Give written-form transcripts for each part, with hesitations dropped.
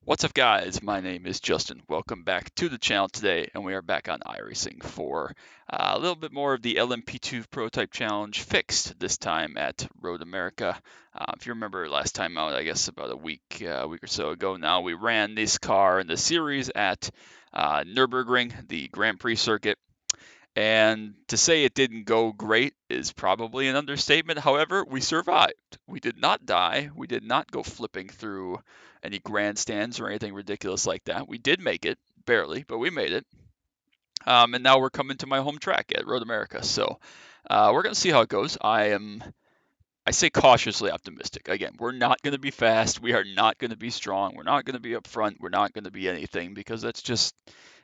What's up, guys? My name is Justin. Welcome back to the channel today, and we are back on iRacing for a little bit more of the LMP2 prototype challenge fixed, this time at Road America. If you remember last time out, I guess about a week or so ago now, we ran this car in the series at Nürburgring, the Grand Prix circuit. And to say it didn't go great is probably an understatement. However, we survived. We did not die. We did not go flipping through any grandstands or anything ridiculous like that. We did make it, barely, but we made it. And now we're coming to my home track at Road America. So we're going to see how it goes. I say cautiously optimistic. Again, we're not going to be fast. We are not going to be strong. We're not going to be up front. We're not going to be anything because that's just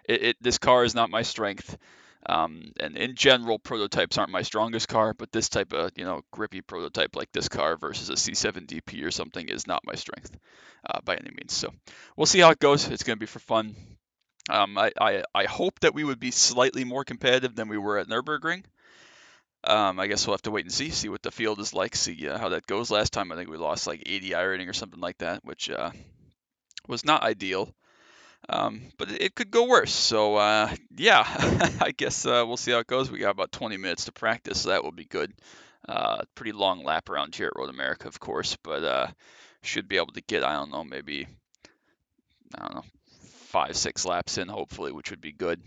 this car is not my strength. And in general, prototypes aren't my strongest car, but this type of grippy prototype like this car versus a C7DP or something is not my strength by any means. So we'll see how it goes. It's going to be for fun. I hope that we would be slightly more competitive than we were at Nürburgring. I guess we'll have to wait and see what the field is like, see how that goes. Last time I think we lost like 80 iRating or something like that, which was not ideal. But it could go worse. So yeah, I guess we'll see how it goes. We got about 20 minutes to practice, so that will be good. Pretty long lap around here at Road America, of course, but should be able to get, I don't know, maybe, I don't know, 5-6 laps in, hopefully, which would be good.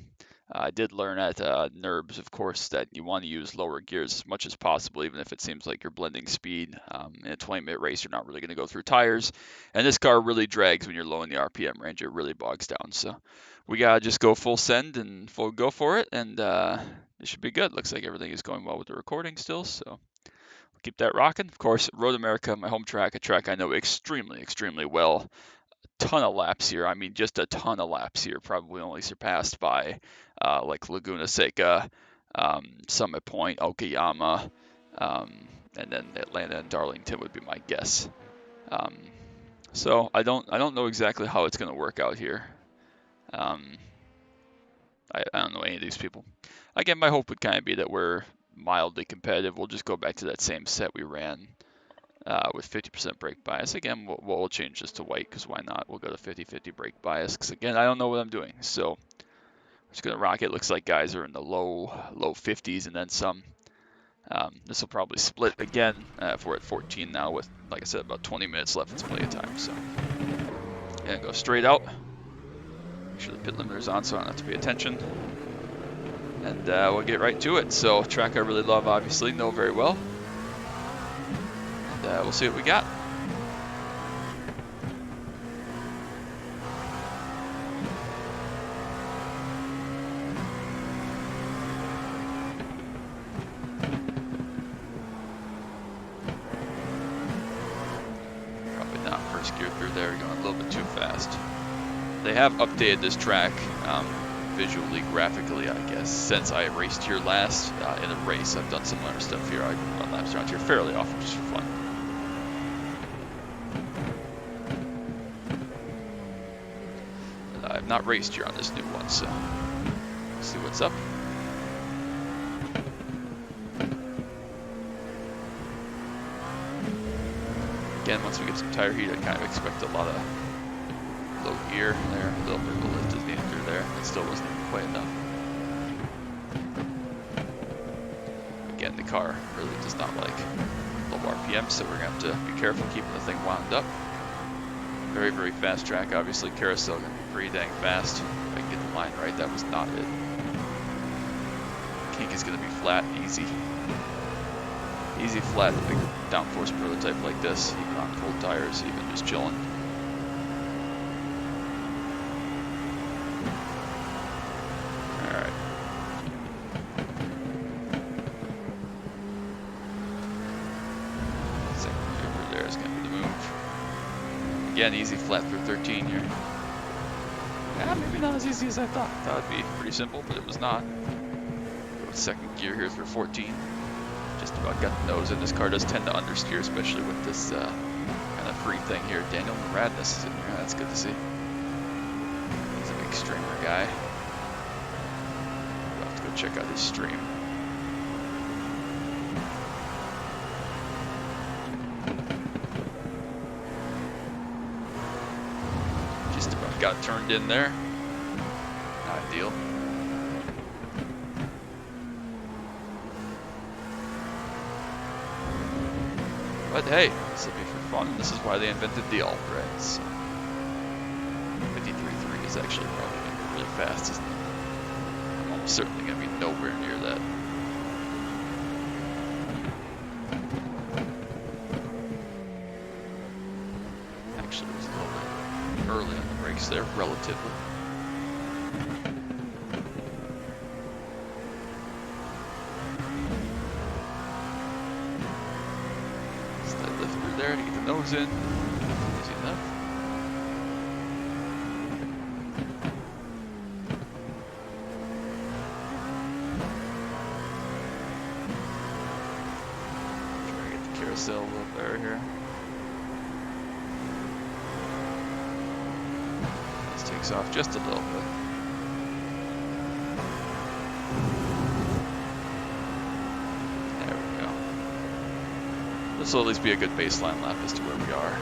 I did learn at NURBS, of course, that you want to use lower gears as much as possible, even if it seems like you're blending speed. In a 20-minute race, you're not really going to go through tires. And this car really drags when you're low in the RPM range. It really bogs down. So we got to just go full send and full go for it, and it should be good. Looks like everything is going well with the recording still, so we'll keep that rocking. Of course, Road America, my home track, a track I know extremely, extremely well. Ton of laps here. I mean, just a ton of laps here, probably only surpassed by like Laguna Seca, Summit Point, Okayama, and then Atlanta and Darlington would be my guess. Um, so I don't know exactly how it's going to work out here. Um, I don't know any of these people. Again, my hope would kind of be that we're mildly competitive. We'll just go back to that same set we ran with 50% brake bias. Again, we'll change this to white because why not? We'll go to 50-50 brake bias because again, I don't know what I'm doing. So I'm just gonna rock it. Looks like guys are in the low 50s and then some. This will probably split again if we're at 14 now with, like I said, about 20 minutes left. It's plenty of time. So yeah, go straight out. Make sure the pit limiter's on so I don't have to pay attention. And we'll get right to it. So track I really love, obviously, know very well. And we'll see what we got. Gear through there, going a little bit too fast. They have updated this track visually, graphically, I guess, since I raced here last in a race. I've done similar stuff here. I run laps around here fairly often just for fun. But I've not raced here on this new one, so let's see what's up. Again, once we get some tire heat, I kind of expect a lot of low gear there. A little bit of a lift is needed through there. It still wasn't even quite enough. Again, the car really does not like low RPM, so we're going to have to be careful keeping the thing wound up. Very, very fast track. Obviously, carousel going to be pretty dang fast. If I can get the line right, that was not it. Kink is going to be flat, easy. Easy flat, a big downforce prototype like this, even on cold tires, even just chilling. Alright. Second maneuver there is going to be the move. Again, easy flat through 13 here. Yeah, maybe not as easy as I thought. I thought it'd be pretty simple, but it was not. Go with second gear here through 14. Just about got the nose in. This car does tend to understeer, especially with this kind of free thing here. Daniel Radness is in here. That's good to see. He's a big streamer guy. We'll have to go check out his stream. Just about got turned in there. Not ideal. But hey, this will be for fun. This is why they invented the alt, right? So 53.3 is actually probably going to go really fast, isn't it? I'm almost certainly going to be nowhere near that. Actually, it was a little bit early on the brakes there, relatively. Slide lift through there to get the nose in. Easy enough. Try to get the carousel a little better here. Takes off just a little bit. There we go. This will at least be a good baseline lap as to where we are.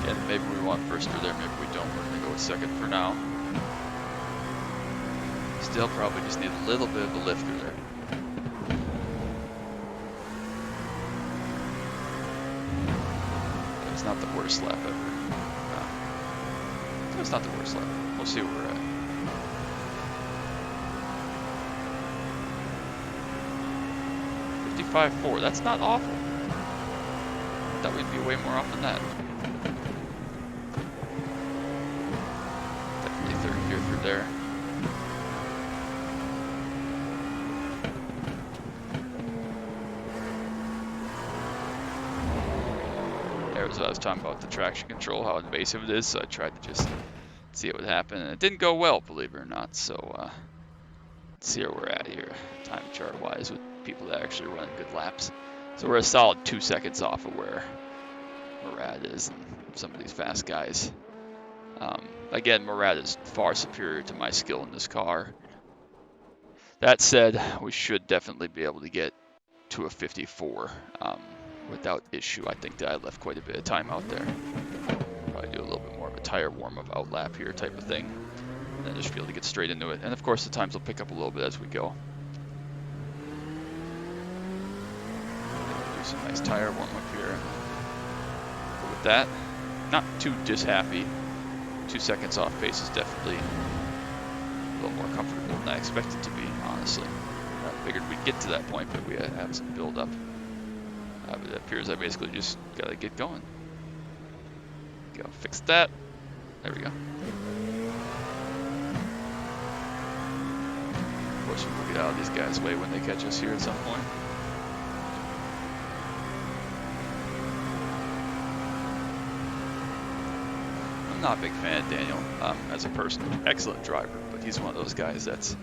Again, maybe we want first through there, maybe we don't. We're going to go with second for now. Still probably just need a little bit of a lift through there. It's not the worst lap ever. No, it's not the worst lap. We'll see where we're at. .55.4, that's not awful. I thought we'd be way more off than that. Definitely third gear through there. As I was talking about the traction control, how invasive it is, so I tried to just see what would happen, and it didn't go well, believe it or not. So let's see where we're at here, time chart wise, with people that actually run good laps. So we're a solid 2 seconds off of where Murad is and some of these fast guys. Again, Murad is far superior to my skill in this car. That said, we should definitely be able to get to a 54 without issue. I think that I left quite a bit of time out there. Probably do a little bit more of a tire warm-up outlap here type of thing. And then just be able to get straight into it. And of course the times will pick up a little bit as we go. Do some nice tire warm-up here. But with that, not too happy. 2 seconds off pace is definitely a little more comfortable than I expected to be, honestly. I figured we'd get to that point, but we have some build-up. But it appears I basically just gotta get going. Go fix that. There we go. Of course, we'll get out of these guys' way when they catch us here at some point. I'm not a big fan of Daniel as a person. Excellent driver, but he's one of those guys that's,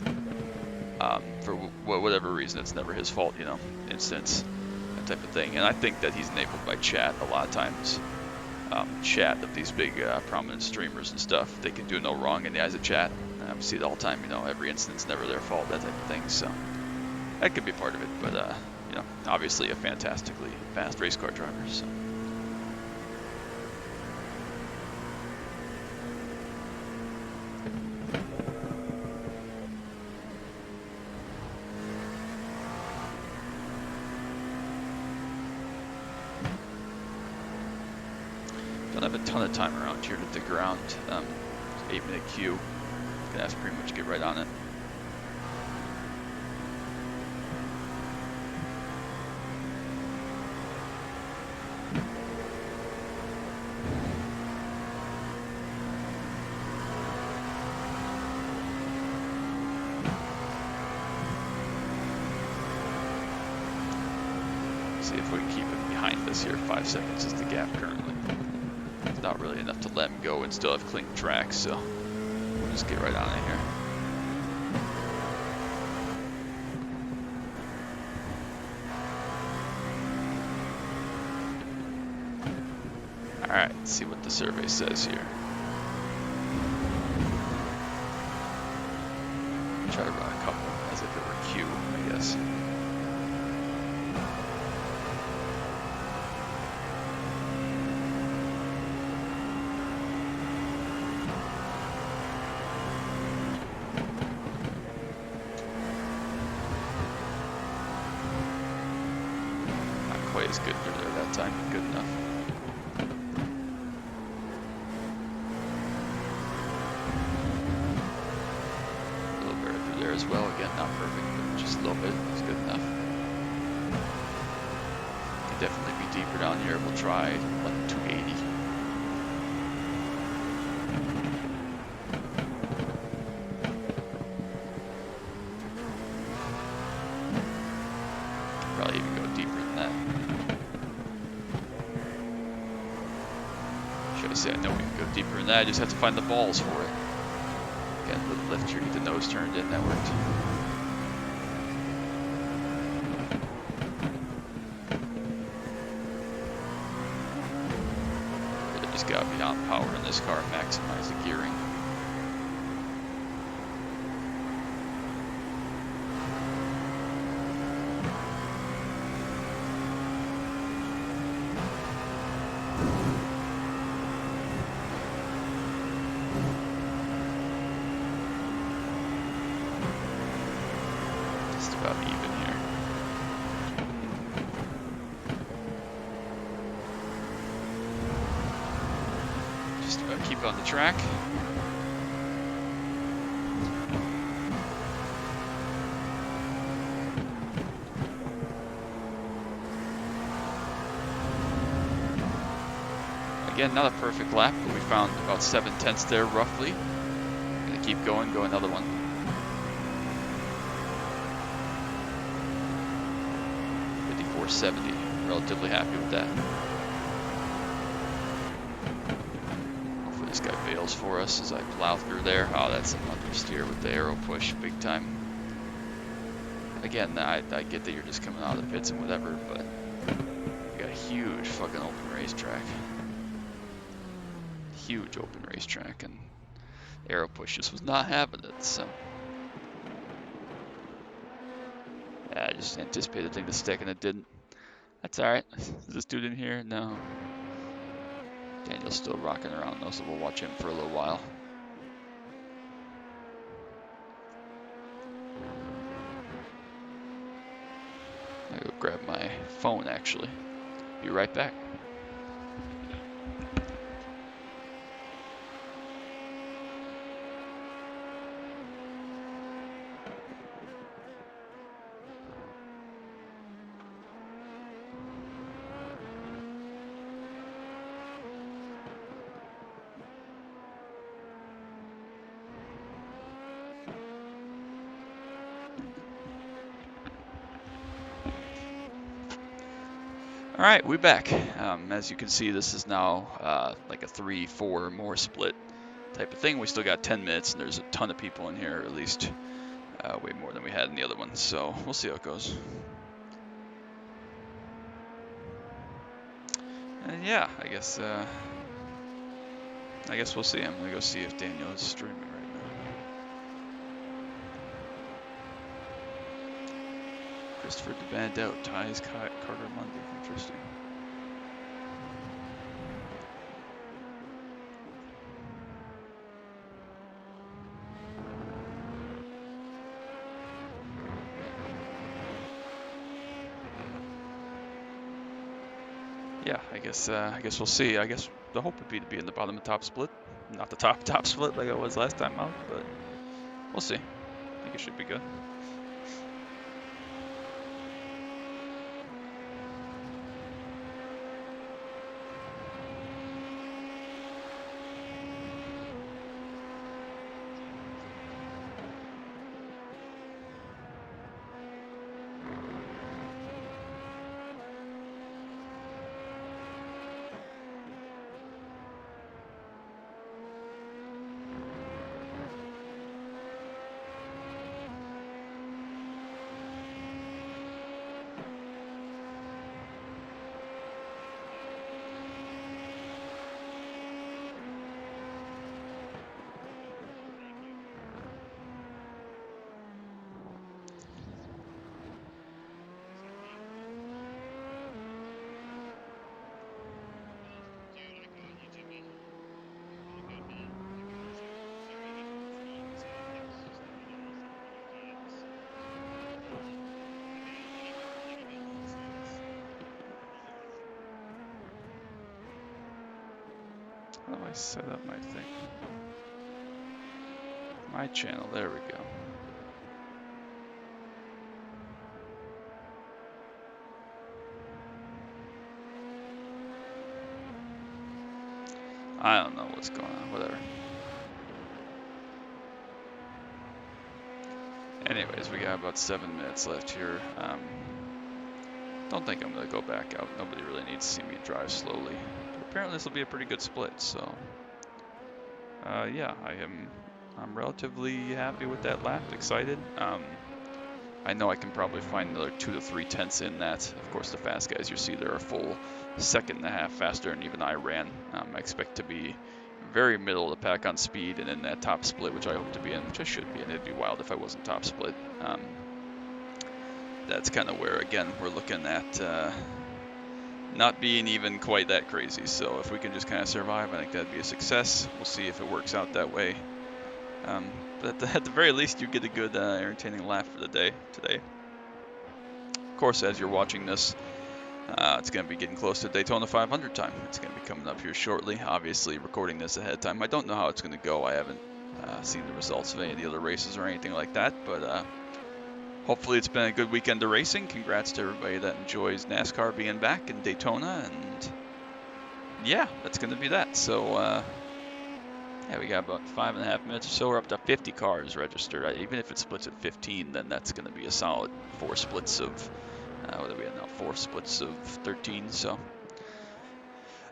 for whatever reason, it's never his fault, you know, instance. Type of thing, and I think that he's enabled by chat a lot of times. Chat of these big prominent streamers and stuff, they can do no wrong in the eyes of chat. I see it all the time, you know, every instance, never their fault, that type of thing. So that could be part of it, but you know, obviously a fantastically fast race car driver. So. Don't have a ton of time around here to dig around. 8-minute queue. Gonna have to pretty much get right on it. See if we can keep it behind us here. 5 seconds is the gap currently. It's not really enough to let him go and still have clean tracks, so we'll just get right on it here. Alright, let's see what the survey says here. Try to run a couple as if it were Q, I guess. was good through there that time, but good enough. A little better through there as well. Again, not perfect, but just a little bit. It's good enough. Could definitely be deeper down here. We'll try like 280. Probably even go deeper than that. Should I say I know we can go deeper than that? I just have to find the balls for it. Again, a little lift here, get the nose turned in. That worked. Really just got beyond power in this car. Maximize the gearing. About even here. Just about keep on the track. Again, not a perfect lap, but we found about 7/10 there roughly. Gonna keep going, go another one. .470, relatively happy with that. Hopefully this guy bails for us as I plow through there. Oh, that's an understeer with the aero push, big time. Again, I get that you're just coming out of the pits and whatever, but you got a huge fucking open racetrack. Huge open racetrack, and aero push just was not having it, so. Yeah, I just anticipated the thing to stick and it didn't. That's alright. Is this dude in here? No. Daniel's still rocking around though, so we'll watch him for a little while. I go grab my phone actually. Be right back. All right, we're back. As you can see, this is now like a 3-4 more split type of thing. We still got 10 minutes, and there's a ton of people in here, or at least way more than we had in the other one. So we'll see how it goes. And yeah, I guess we'll see. I'm gonna go see if Daniel is streaming right now. Christopher DeBand out, ties Carter Monday. Interesting. Yeah, I guess we'll see. I guess the hope would be to be in the bottom of the top split, not the top split like I was last time out, but we'll see. I think it should be good. I set up my thing? My channel, there we go. I don't know what's going on, whatever. Anyways, we got about 7 minutes left here. Don't think I'm going to go back out. Nobody really needs to see me drive slowly. But apparently this will be a pretty good split, so... yeah, I'm relatively happy with that lap, excited. I know I can probably find another 2 to 3 tenths in that. Of course, the fast guys you see there are a full second and a half faster than even I ran. I expect to be very middle of the pack on speed and in that top split, which I hope to be in, which I should be in. It'd be wild if I wasn't top split. That's kind of where, again, we're looking at not being even quite that crazy. So if we can just kind of survive, I think that'd be a success. We'll see if it works out that way. But at the very least, you get a good, entertaining laugh for the day today. Of course, as you're watching this, it's going to be getting close to Daytona 500 time. It's going to be coming up here shortly. Obviously, recording this ahead of time. I don't know how it's going to go. I haven't seen the results of any of the other races or anything like that, but hopefully it's been a good weekend of racing. Congrats to everybody that enjoys NASCAR being back in Daytona, and yeah, that's going to be that. So, yeah, we got about 5.5 minutes or so. We're up to 50 cars registered. Even if it splits at 15, then that's going to be a solid 4 splits of, what do we have now? 4 splits of 13. So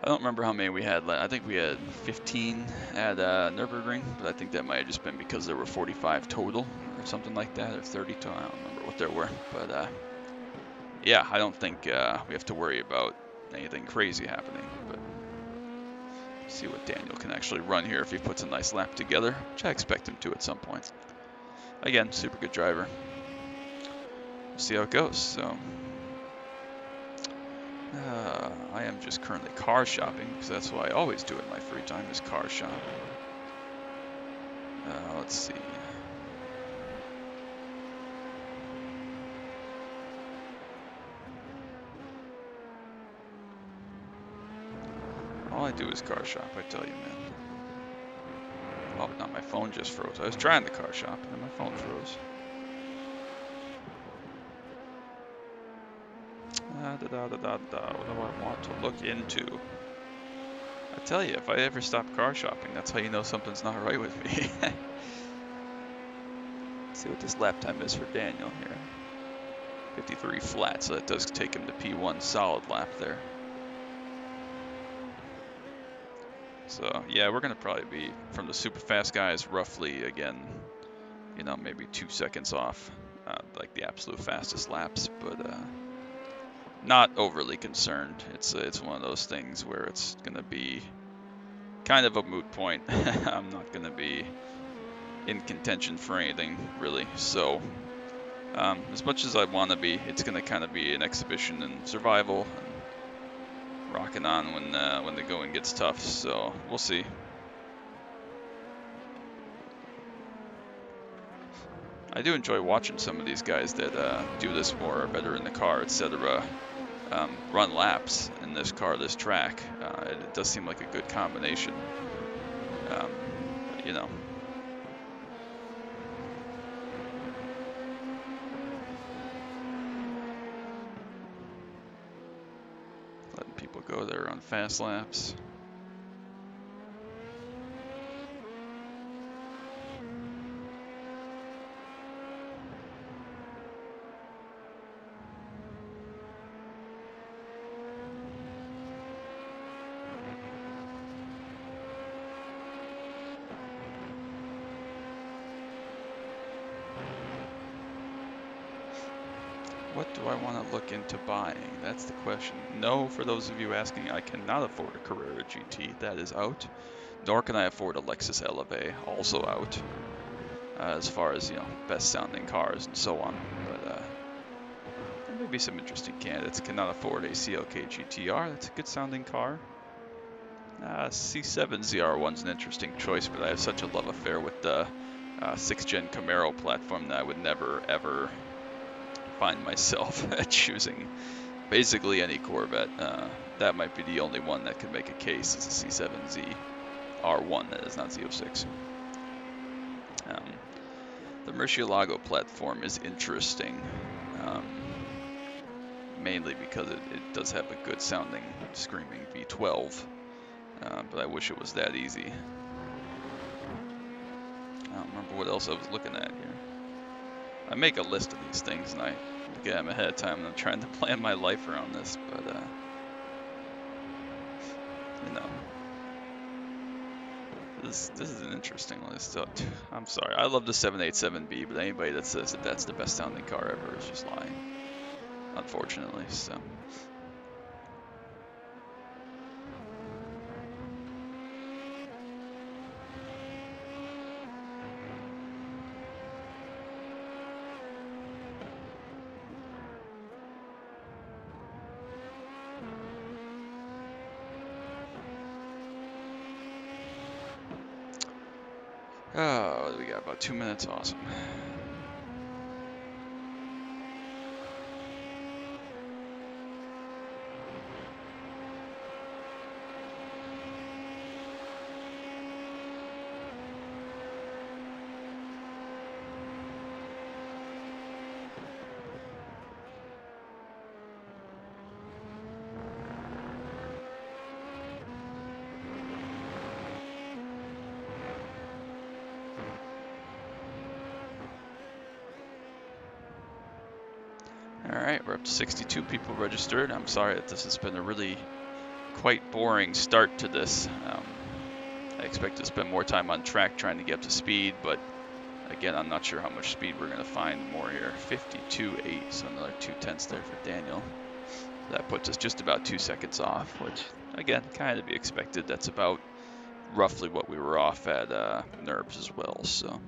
I don't remember how many we had. I think we had 15 at Nürburgring, but I think that might have just been because there were 45 total or something like that, or 30 total. I don't remember what there were. But yeah, I don't think we have to worry about anything crazy happening. But see what Daniel can actually run here if he puts a nice lap together, which I expect him to at some point. Again, super good driver. We'll see how it goes. So I am just currently car shopping, because that's what I always do in my free time, is car shop. Let's see. All I do is car shop, I tell you, man. Oh, now my phone just froze. I was trying to car shop, and then my phone froze. What do I want to look into? I tell you, if I ever stop car shopping, that's how you know something's not right with me. Let's see what this lap time is for Daniel here. 53 flat, so that does take him to P1 solid lap there. So yeah, we're gonna probably be from the super fast guys roughly again, you know, maybe 2 seconds off, like the absolute fastest laps, but not overly concerned. It's one of those things where it's gonna be kind of a moot point. I'm not gonna be in contention for anything really. So as much as I want to be, it's gonna kind of be an exhibition and survival. And rocking on when the going gets tough, so we'll see. I do enjoy watching some of these guys that do this more, are better in the car, etc. Run laps in this car, this track. It does seem like a good combination. You know. Letting people go there on fast laps. What do I want to look into buying? That's the question. No, for those of you asking, I cannot afford a Carrera GT. That is out. Nor can I afford a Lexus LMP, also out. As far as, you know, best sounding cars and so on. But there may be some interesting candidates. Cannot afford a CLK GTR. That's a good sounding car. C7 ZR1's an interesting choice, but I have such a love affair with the 6th gen Camaro platform that I would never ever find myself choosing basically any Corvette. That might be the only one that could make a case as a C7Z. R1, that is not Z06. The Murcielago platform is interesting, mainly because it does have a good sounding screaming V12, but I wish it was that easy. I don't remember what else I was looking at here. I make a list of these things and I look at them ahead of time and I'm trying to plan my life around this, but you know, this is an interesting list. I'm sorry, I love the 787B, but anybody that says that that's the best sounding car ever is just lying, unfortunately. So. Oh, what do we got? About 2 minutes. Awesome. Alright, we're up to 62 people registered. I'm sorry that this has been a really quite boring start to this. I expect to spend more time on track trying to get up to speed, but again, I'm not sure how much speed we're going to find more here. 52.8, so another 0.2 there for Daniel. That puts us just about 2 seconds off, which, again, kind of to be expected. That's about roughly what we were off at NERBS as well, so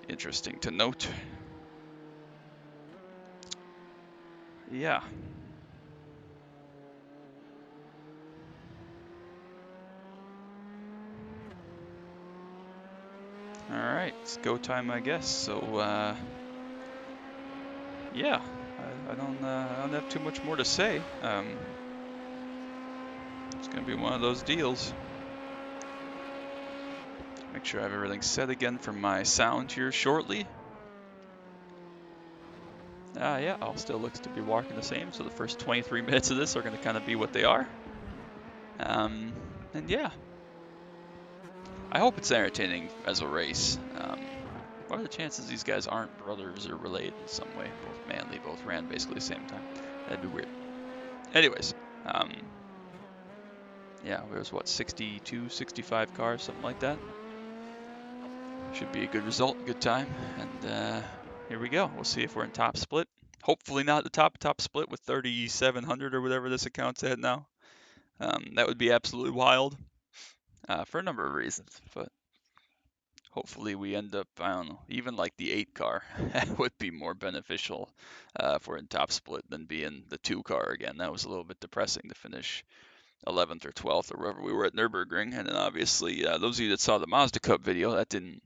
interesting to note. Yeah. Alright, it's go time, I guess. So, yeah, I don't have too much more to say. It's gonna be one of those deals. Make sure I have everything set again for my sound here shortly. Yeah, all still looks to be walking the same, so the first 23 minutes of this are gonna kind of be what they are. And yeah, I hope it's entertaining as a race. What are the chances these guys aren't brothers or related in some way? Both manly, both ran basically the same time. That'd be weird. Anyways, yeah, there's what, 62, 65 cars, something like that. Should be a good result, good time, and here we go. We'll see if we're in top split. Hopefully not the top split with 3,700 or whatever this account's at now. That would be absolutely wild for a number of reasons, but hopefully we end up, I don't know, even like the 8 car would be more beneficial if we're in top split than being the 2 car again. That was a little bit depressing to finish 11th or 12th or wherever we were at Nürburgring. And then obviously, those of you that saw the Mazda Cup video, that didn't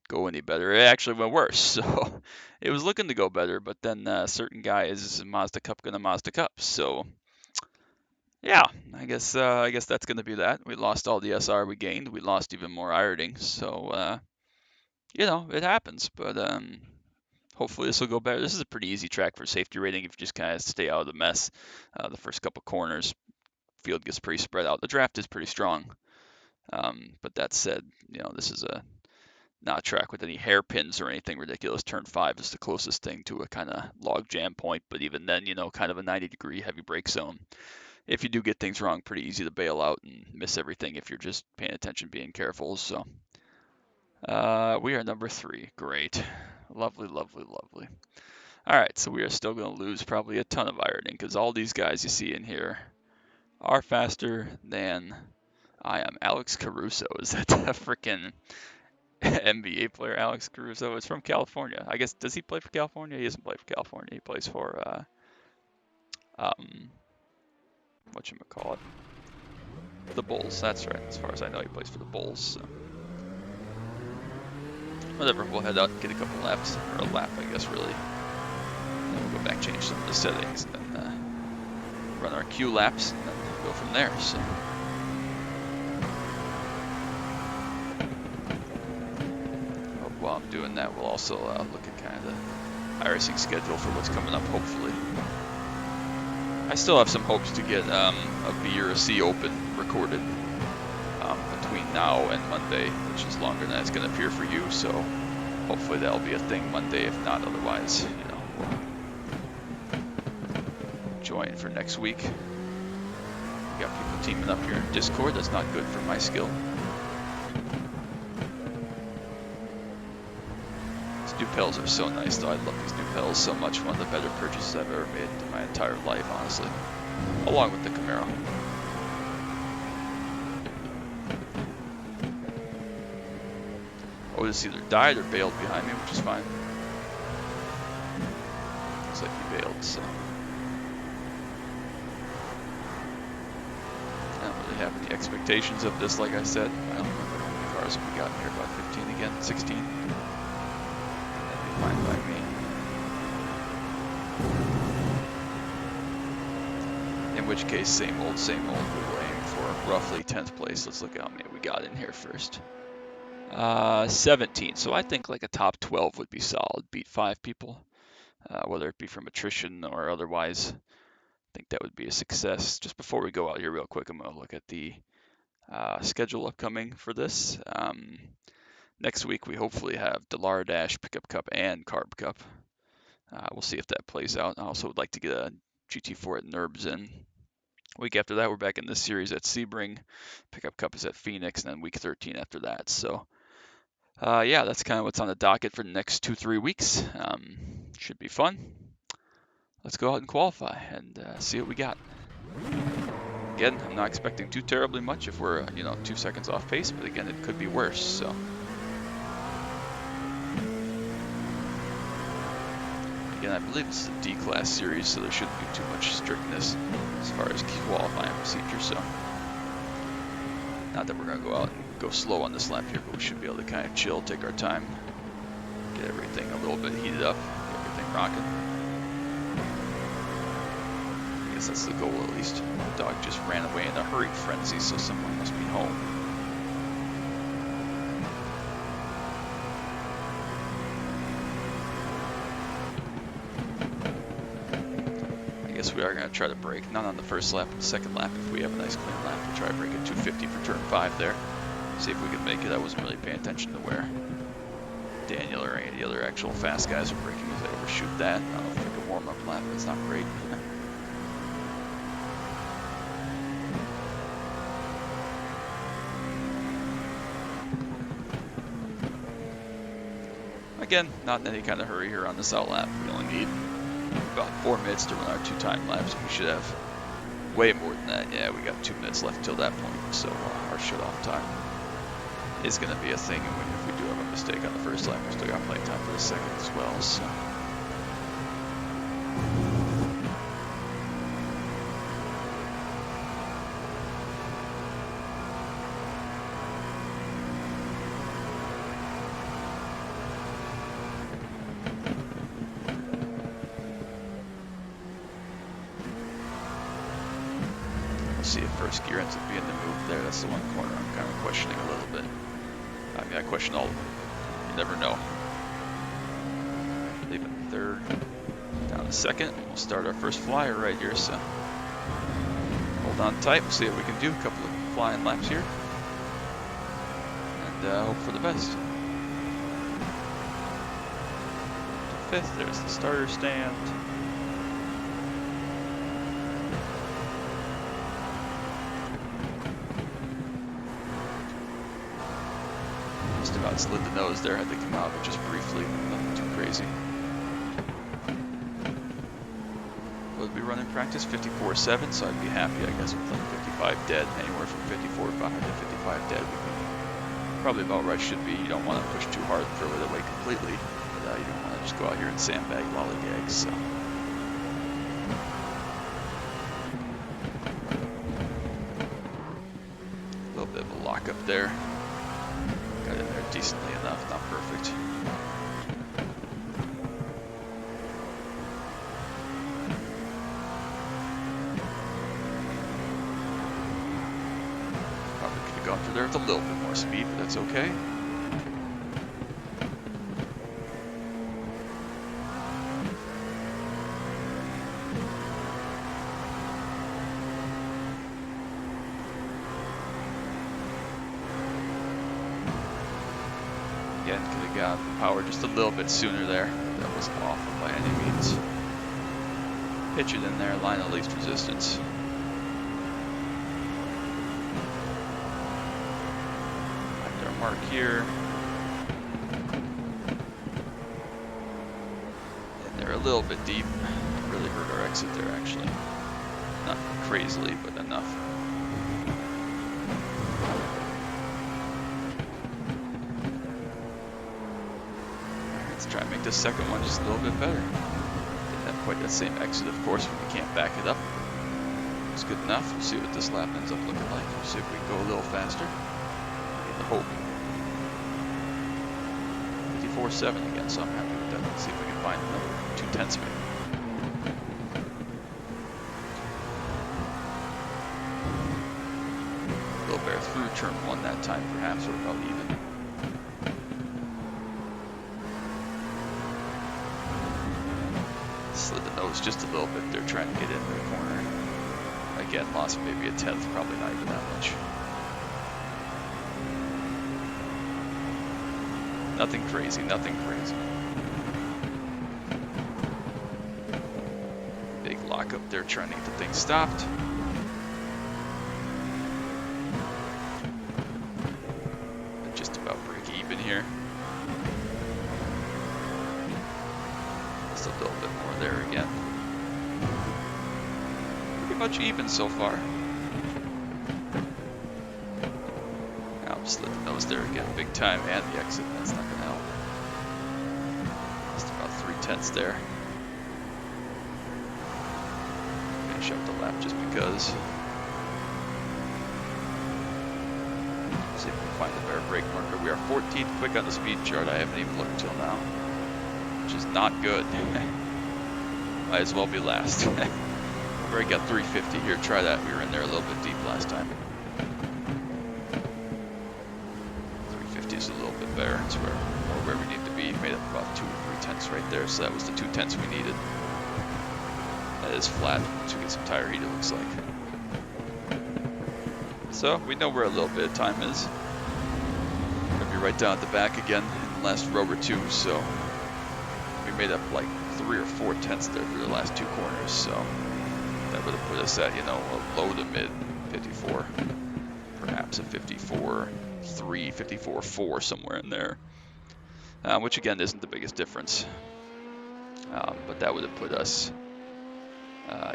go any better. It actually went worse. So it was looking to go better, but then certain guys Mazda Cup gonna Mazda Cup. So yeah, I guess that's gonna be that. We lost all the SR we gained. We lost even more iRacing. So you know, it happens. But hopefully this will go better. This is a pretty easy track for safety rating if you just kind of stay out of the mess. The first couple corners, field gets pretty spread out. The draft is pretty strong. But that said, you know, this is not a track with any hairpins or anything ridiculous. Turn 5 is the closest thing to a kind of log jam point, but even then, you know, kind of a 90-degree heavy brake zone. If you do get things wrong, pretty easy to bail out and miss everything if you're just paying attention, being careful. So we are number 3. Great. Lovely, lovely, lovely. All right, so we are still going to lose probably a ton of ironing because all these guys you see in here are faster than I am. Alex Caruso, is that a freaking NBA player? Alex Caruso is from California. I guess, does he play for California? He doesn't play for California. He plays for, whatchamacallit? The Bulls. That's right. As far as I know, he plays for the Bulls. So. Whatever, we'll head out and get a couple laps, or a lap, I guess, really. Then we'll go back, change some of the settings, and then run our Q laps, and then go from there. So. doing that, we'll also look at kind of the iRacing schedule for what's coming up, hopefully. I still have some hopes to get a B or a C Open recorded between now and Monday, which is longer than it's going to appear for you, so hopefully that'll be a thing Monday. If not, otherwise, you know, we'll join for next week. We got people teaming up here in Discord. That's not good for my skill. These new pedals are so nice, though. I love these new pedals so much. One of the better purchases I've ever made in my entire life, honestly, along with the Camaro. Otis either died or bailed behind me, which is fine. Looks like he bailed, so. I don't really have any expectations of this, like I said. I don't remember how many cars we got in here, about 15 again, 16. That'd be fine by me. In which case, same old, we will aim for roughly 10th place. Let's look at how many we got in here first. 17, so I think like a top 12 would be solid. Beat 5 people, whether it be from attrition or otherwise. I think that would be a success. Just before we go out here real quick, I'm going to look at the schedule upcoming for this. Next week we hopefully have Delara Dash, Pickup Cup, and Carb Cup. We'll see if that plays out. I also would like to get a GT4 at NURBS in. Week after that, we're back in this series at Sebring. Pickup Cup is at Phoenix, and then week 13 after that. So, yeah, that's kind of what's on the docket for the next 2-3 weeks. Should be fun. Let's go out and qualify and see what we got. Again, I'm not expecting too terribly much if we're, 2 seconds off pace, but again, it could be worse, so. Again, I believe this is a D-Class series, so there shouldn't be too much strictness as far as qualifying procedure, so. Not that we're going to go out and go slow on this lap here, but we should be able to kind of chill, take our time, get everything a little bit heated up, get everything rocking. I guess that's the goal at least. The dog just ran away in a hurried frenzy, so someone must be home. We are going to try to break, not on the first lap, but the second lap. If we have a nice clean lap, we'll try to break at 250 for turn 5 there. See if we can make it. I wasn't really paying attention to where Daniel or any of the other actual fast guys are breaking as I overshoot that. I don't know if like a warm-up lap, but it's not great. Again, not in any kind of hurry here on this out lap. We only need about 4 minutes to run our 2 time laps. We should have way more than that. Yeah, we got 2 minutes left till that point, so our shut-off time is going to be a thing. And if we do have a mistake on the first lap, we still got plenty of time for the second as well. So. See if first gear ends up being the move there. That's the one corner I'm kind of questioning a little bit. I mean, I question all of them. You never know. Leaving third, down to second. We'll start our first flyer right here, so hold on tight. We'll see what we can do. A couple of flying laps here. And hope for the best. Fifth, there's the starter stand. Just about slid the nose there, had to come out, but just briefly, nothing too crazy. We'll be running practice 54.7, so I'd be happy, I guess, with like 55 dead. Anywhere from 54.5 to 55 dead would be probably about where I should be. You don't want to push too hard and throw it away completely, but you don't want to just go out here and sandbag lollygags, so. A little bit of a lockup there. Got in there decently enough, not perfect. Probably could have gone through there with a little bit more speed, but that's okay. got the power just a little bit sooner there. That wasn't awful by any means. Pitch it in there, line of least resistance. Find our mark here. And they're a little bit deep. Really hurt our exit there, actually. Not crazily, but enough. Let's try and make this second one just a little bit better. Didn't have quite that same exit, of course, when we can't back it up. It's good enough. We'll see what this lap ends up looking like. We'll see if we can go a little faster. The hope. 54.7 again, so I'm happy with that. Let's see if we can find another 2/10 maybe. Bear through turn one that time, perhaps, or about even. Slid the nose just a little bit there, trying to get into the corner. Again, lost maybe a 10th, probably not even that much. Nothing crazy, nothing crazy. Big lock up there, trying to get the thing stopped. Here. Just a little bit more there again. Pretty much even so far. I'll slip the nose there again, big time, and the exit. That's not going to help. Just about 3/10 there. Finish up the lap just because. See if we can find the bear brake marker. We are 14th quick on the speed chart. I haven't even looked till now, which is not good. Might as well be last. We've already got 350 here. Try that. We were in there a little bit deep last time. 350 is a little bit better. It's where we need to be. Made up about 2 or 3/10 right there. So that was the 2/10 we needed. That is flat. Once we get some tire heat, it looks like. So we know where a little bit of time is. Gonna be right down at the back again in the last row or two, so we made up like 3 or 4/10 there for the last 2 corners, so that would have put us at, you know, a low to mid 54, perhaps a 54.3, 54.4, somewhere in there, which again isn't the biggest difference, but that would have put us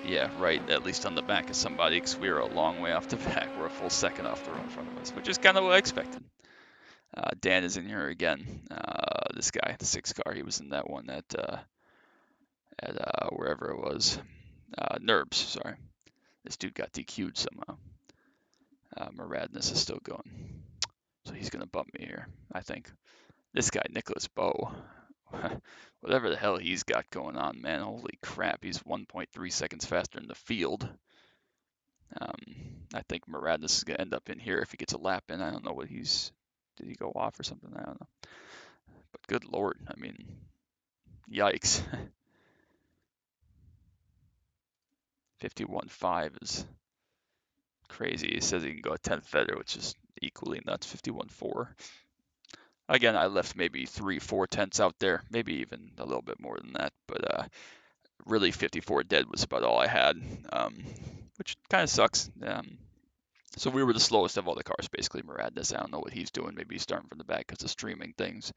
yeah, right, at least on the back of somebody, because we were a long way off the back. We're a full second off the row in front of us, which is kind of what I expected. Dan is in here again. This guy, the 6 car, he was in that one at wherever it was. Nerbs, sorry. This dude got DQ'd somehow. Muradness is still going. So he's going to bump me here, I think. This guy, Nicholas Bowe. Whatever the hell he's got going on, man. Holy crap, he's 1.3 seconds faster in the field. I think Muradness is going to end up in here if he gets a lap in. I don't know what he's... Did he go off or something? I don't know. But good lord, I mean, yikes. 51.5 is crazy. He says he can go a 10th feather, which is equally nuts. 51.4. Again, I left maybe 3-4 out there, maybe even a little bit more than that, but really 54 dead was about all I had, which kind of sucks. So we were the slowest of all the cars, basically. Muradness, I don't know what he's doing. Maybe he's starting from the back because of streaming things.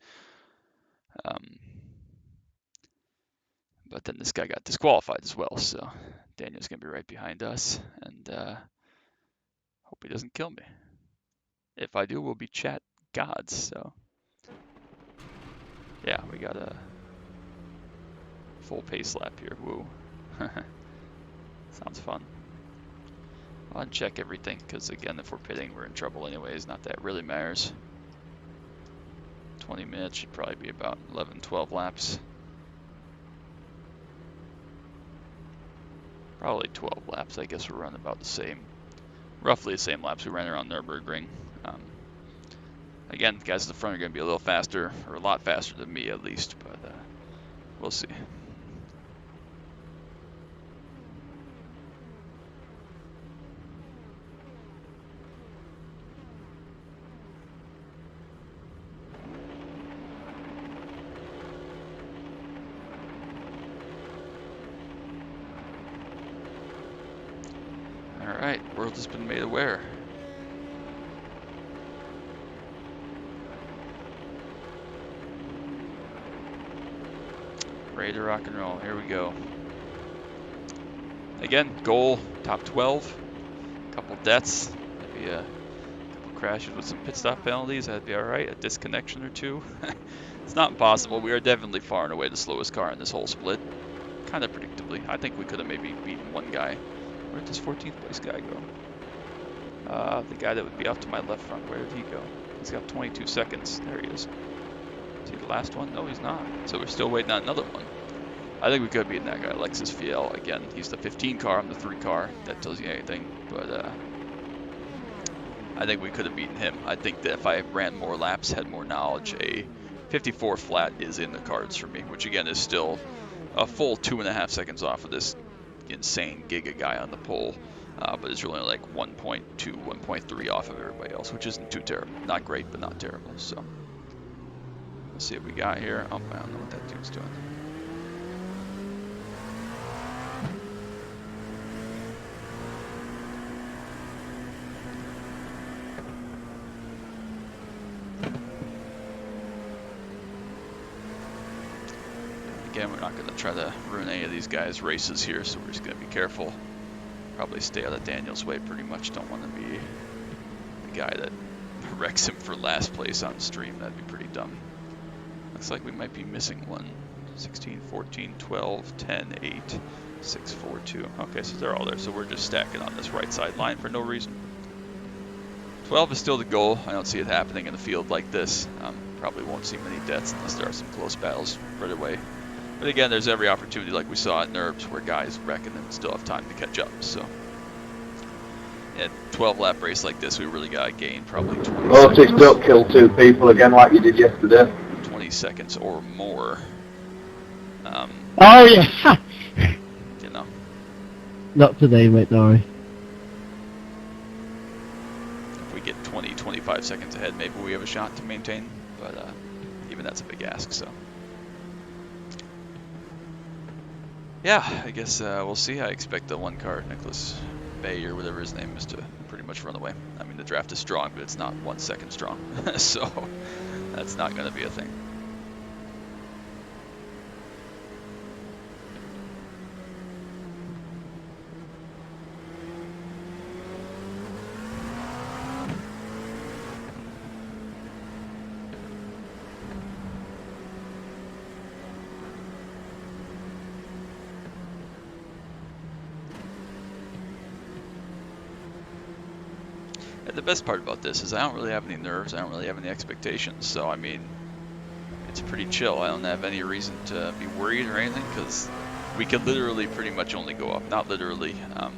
But then this guy got disqualified as well, so Daniel's going to be right behind us, and hope he doesn't kill me. If I do, we'll be chat gods, so... Yeah, we got a full pace lap here. Woo. Sounds fun. I'll uncheck everything, because again, if we're pitting, we're in trouble anyways. Not that it really matters. 20 minutes should probably be about 11, 12 laps. Probably 12 laps. I guess we're running about the same, roughly the same laps we ran around Nürburgring. Again, guys at the front are going to be a little faster, or a lot faster than me at least, but we'll see. Alright, world has been made aware. Ready to rock and roll. Here we go. Again, goal, top 12. Couple deaths. Maybe a couple crashes with some pit stop penalties. That'd be alright. A disconnection or two. It's not impossible. We are definitely far and away the slowest car in this whole split. Kind of predictably. I think we could have maybe beaten one guy. Where did this 14th place guy go? The guy that would be off to my left front. Where did he go? He's got 22 seconds. There he is. Is he the last one? No, he's not. So we're still waiting on another one. I think we could have beaten that guy, Alexis Fiel. Again, he's the 15 car, I'm the 3 car. That tells you anything. But I think we could have beaten him. I think that if I ran more laps, had more knowledge, a 54 flat is in the cards for me, which again is still a full 2.5 seconds off of this insane Giga guy on the pole. But it's really like 1.2, 1.3 off of everybody else, which isn't too terrible. Not great, but not terrible. So let's see what we got here. Oh, I don't know what that dude's doing. Again, we're not going to try to ruin any of these guys' races here, so we're just going to be careful. Probably stay out of Daniel's way pretty much. Don't want to be the guy that wrecks him for last place on stream. That'd be pretty dumb. Looks like we might be missing one. 16, 14, 12, 10, 8, 6, 4, 2. Okay, so they're all there. So we're just stacking on this right side line for no reason. 12 is still the goal. I don't see it happening in a field like this. Probably won't see many deaths unless there are some close battles right away. But again, there's every opportunity like we saw at NERBs where guys wreck and then still have time to catch up. So, at 12 lap race like this, we really got to gain probably 20 seconds. Don't kill 2 people again like you did yesterday. 20 seconds or more. Oh yeah! You know. Not today, mate, don't worry. If we get 20, 25 seconds ahead, maybe we have a shot to maintain. But even that's a big ask, so. Yeah, I guess we'll see. I expect the 1 car, Nicholas Bay or whatever his name is, to pretty much run away. I mean, the draft is strong, but it's not 1 second strong. So that's not going to be a thing. And the best part about this is I don't really have any nerves, I don't really have any expectations, so I mean, it's pretty chill. I don't have any reason to be worried or anything, because we can literally pretty much only go up. Not literally,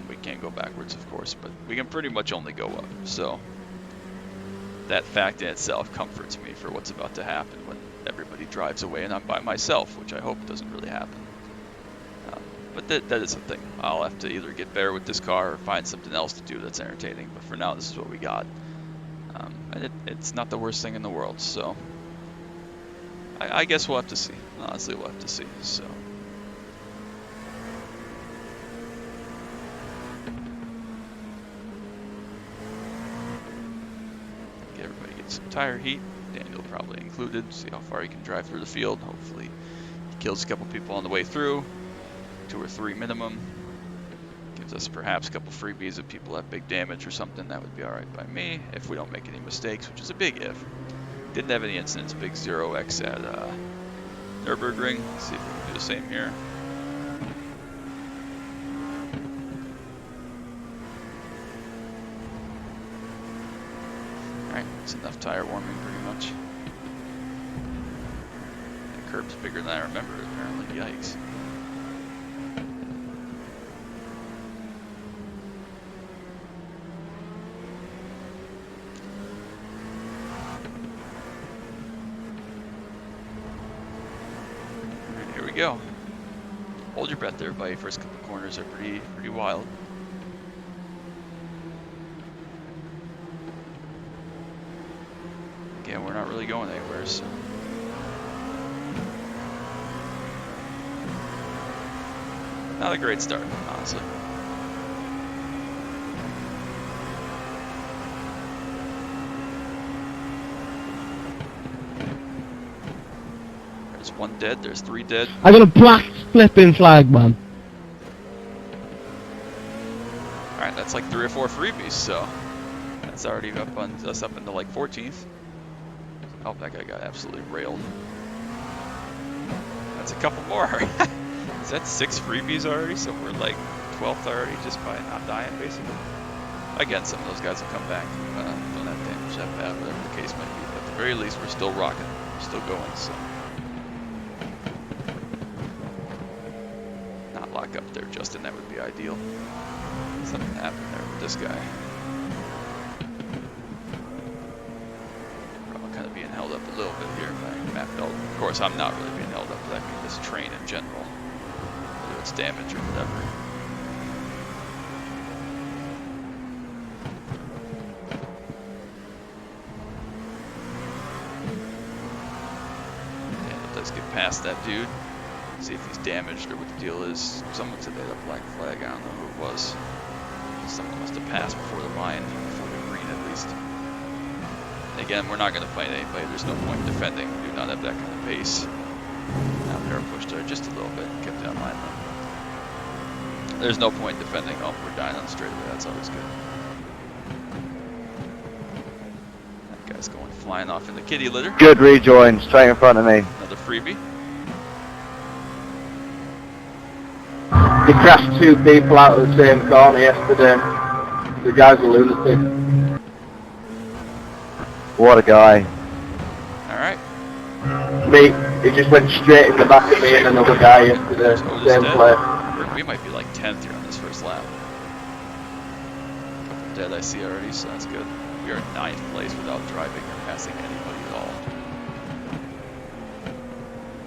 we can't go backwards of course, but we can pretty much only go up. So that fact in itself comforts me for what's about to happen when everybody drives away and I'm by myself, which I hope doesn't really happen. But that is a thing. I'll have to either get better with this car or find something else to do that's entertaining. But for now, this is what we got. And it's not the worst thing in the world. So I guess we'll have to see. Honestly, we'll have to see. So. Get everybody get some tire heat. Daniel probably included. See how far he can drive through the field. Hopefully he kills a couple people on the way through. 2 or 3 minimum. Gives us perhaps a couple freebies if people have big damage or something. That would be alright by me if we don't make any mistakes, which is a big if. Didn't have any incidents. Big 0x at Nürburgring. Let's see if we can do the same here. Alright, it's enough tire warming pretty much. That curb's bigger than I remembered apparently. Yikes. Go. Hold your breath there, buddy. First couple corners are pretty wild. Again, we're not really going anywhere, so. Not a great start, honestly. 1 dead. There's 3 dead. I got a black flipping flag, man. Alright, that's like 3 or 4 freebies, so that's already up on us up into like 14th. Oh, that guy got absolutely railed. That's a couple more. Is that 6 freebies already? So we're like 12th already just by not dying, basically. Again, some of those guys will come back. Don't have damage that bad, whatever the case might be. But at the very least, we're still rocking. We're still going, so. Not lock up there, Justin. That would be ideal. Something happened there with this guy. Probably kind of being held up a little bit here by map belt. Of course, I'm not really being held up, but I mean this train in general. Whether it's damage or whatever. Let's get past that dude. See if he's damaged or what the deal is. Someone said they had a black flag. I don't know who it was. Someone must have passed before the line, before the green at least. And again, we're not going to fight anybody. There's no point defending. We do not have that kind of pace. Now they're pushed there just a little bit. Kept it on line though. There's no point defending. Oh, we're dying on the straightaway. That's always good. That guy's going flying off in the kitty litter. Good rejoin, straight in front of me. Another freebie. They crashed 2 people out of the same corner yesterday. The guy's a lunatic. What a guy. Alright. Me, he just went straight in the back of me and another guy yesterday. Same place. We might be like 10th here on this first lap. Couple dead I see already, so that's good. We are in 9th place without driving or passing anybody at all.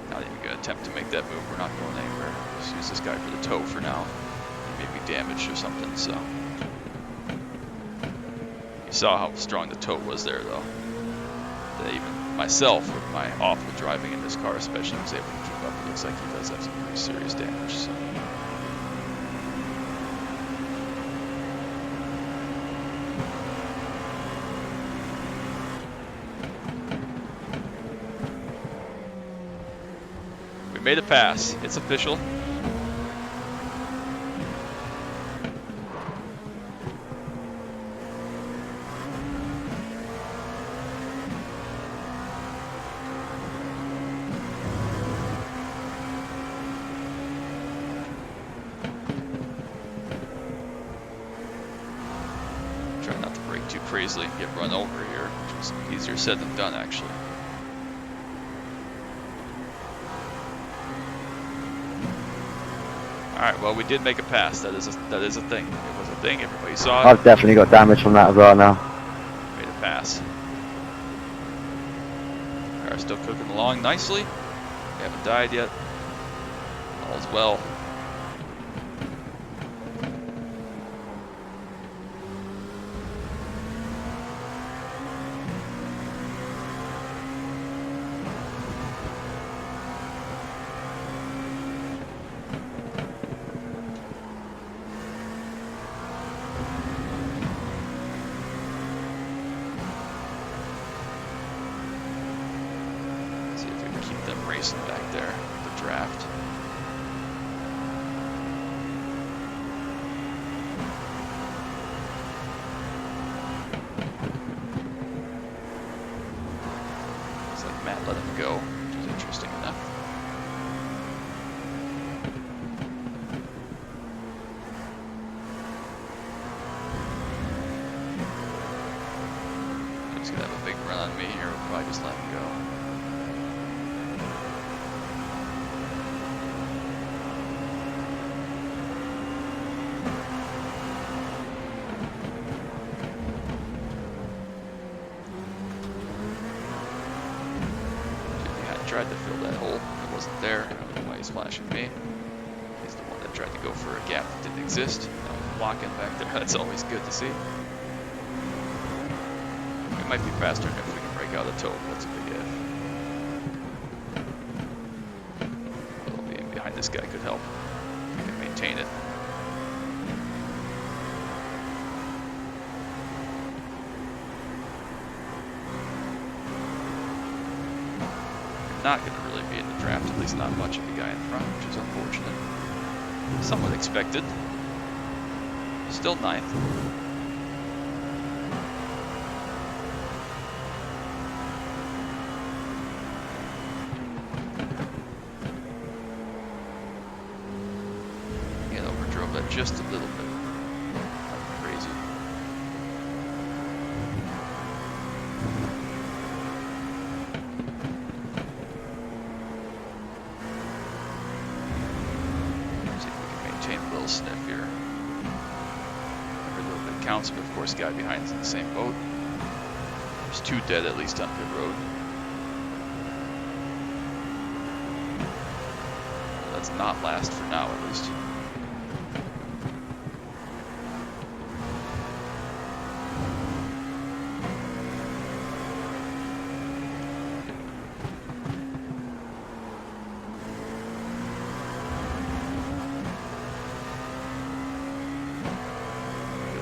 Not even gonna attempt to make that move. We're not going anywhere. Just use this guy for the tow for now. Maybe damaged or something, so. You saw how strong the tow was there though. That even myself, with my awful driving in this car especially, was able to keep up. It looks like he does have some pretty serious damage, so. We made a pass. It's official. Try not to brake too crazily and get run over here, which is easier said than done actually. Alright, well we did make a pass. That is a thing. It was a thing, everybody saw it. I've definitely got damage from that as well now. Made a pass. Car's still cooking along nicely. We haven't died yet. All's well. See if we can keep them racing back there, the draft. Looks like Matt let him go, which is interesting enough. He's gonna have a big run on me here, we'll probably just let him go. Tried to fill that hole. It wasn't there. I don't know why he's flashing me. He's the one that tried to go for a gap that didn't exist. Blocking back there. That's always good to see. We might be faster if we can break out a toe. That's a big if. Although being behind this guy could help. We can maintain it. Not going to really be in the draft least not much of a guy in front, which is unfortunate. Somewhat expected. Still ninth. And overdrove that just a little bit. Nothing crazy. See if we can maintain a little sniff here. Every little bit counts, but of course, guy behind is in the same boat. There's 2 dead at least on pit road. That's not last for now, at least.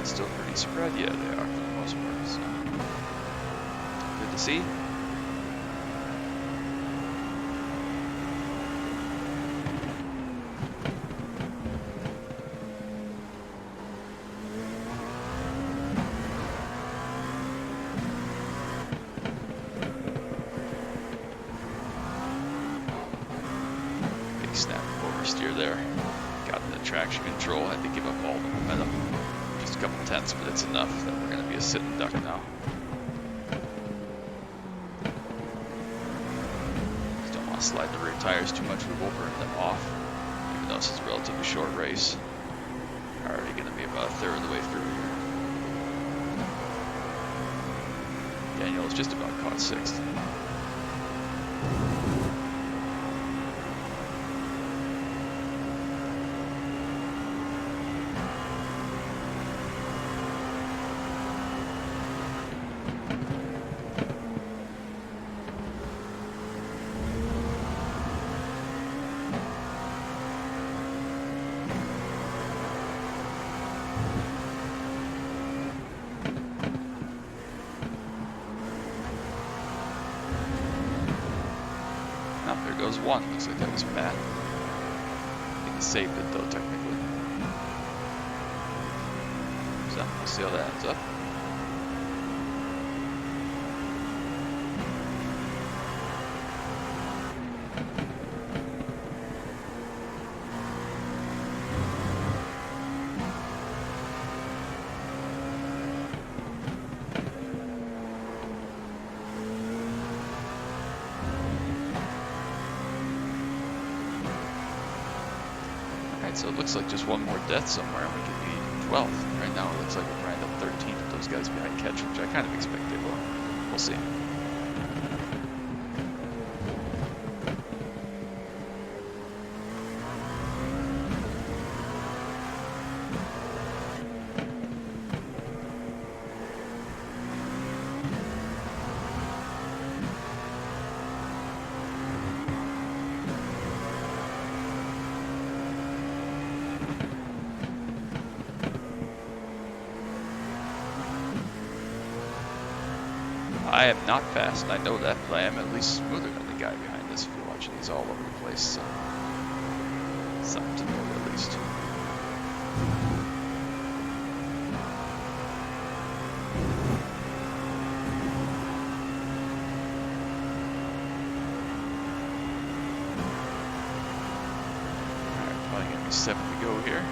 It's still pretty spread. Yeah, they are for the most part. So good to see. Big snap oversteer there. Got into traction control. Had to give up all the momentum. Just a couple tenths, but it's enough that we're going to be a sitting duck now. Just don't want to slide the rear tires too much. We will burn them off, even though this is a relatively short race. Already going to be about a third of the way through here. Daniel is just about caught 6th. There goes 1. Looks like that was Matt. I think he saved it though, technically. So we'll see how that ends up. So it looks like just 1 more death somewhere and we could be 12th. Right now it looks like we'll end up 13th with those guys behind catch, which I kind of expect they will. We'll see. I am not fast, and I know that, but I am at least smoother than the guy behind us if you're watching these all over the place, so something to know at least. Alright, probably gonna be 7 to go here.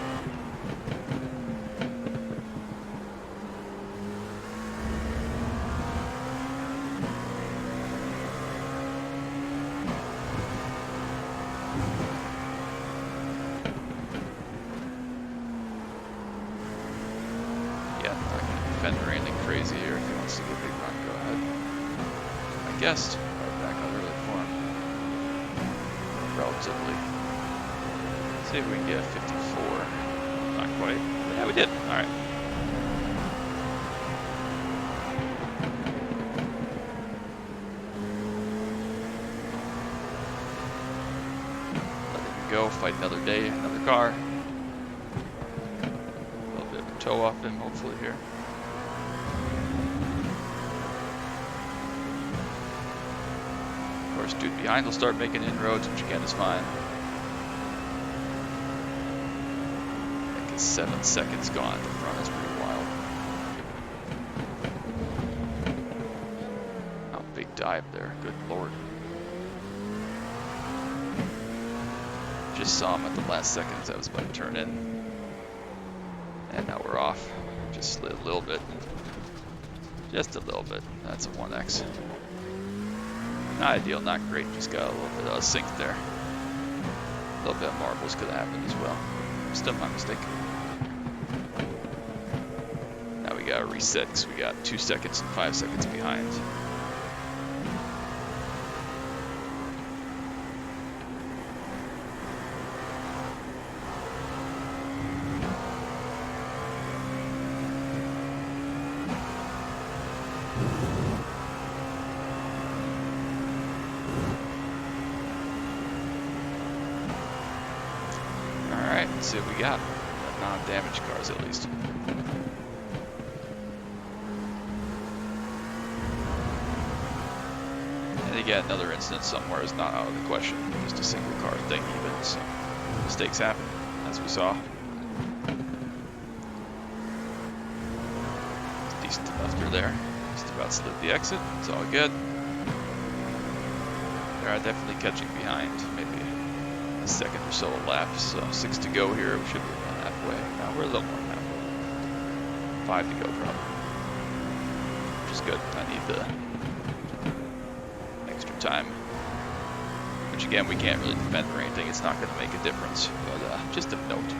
Fender anything crazy here. If he wants to get a big run, go ahead. I guessed right back on early form. Relatively. Let's see if we can get a 54. Not quite. But yeah, we did. Alright. Let him go, fight another day, another car. A little bit of a toe off him, hopefully, here. Of course, dude behind will start making inroads, which again is fine. I think 7 seconds gone at the front is pretty wild. Oh, big dive there. Good lord. Just saw him at the last second as I was about to turn in. And now we're off. Just slid a little bit. Just a little bit. That's a 1x. Not ideal, not great. Just got a little bit of a sink there. A little bit of marbles could have happened as well. Still my mistake. Now we gotta reset because we got 2 seconds and 5 seconds behind. Alright, let's see what we got. Non-damaged cars at least. And again, another incident somewhere is not out of the question. Just a single car thing even, so mistakes happen, as we saw. Decent enough through there. Just about slid the exit, it's all good. They are definitely catching behind, maybe a second or so a lap, so 6 to go here. We should be about halfway. Now we're a little more than halfway. 5 to go probably, which is good. I need the extra time, which again we can't really defend or anything. It's not going to make a difference, but just a note.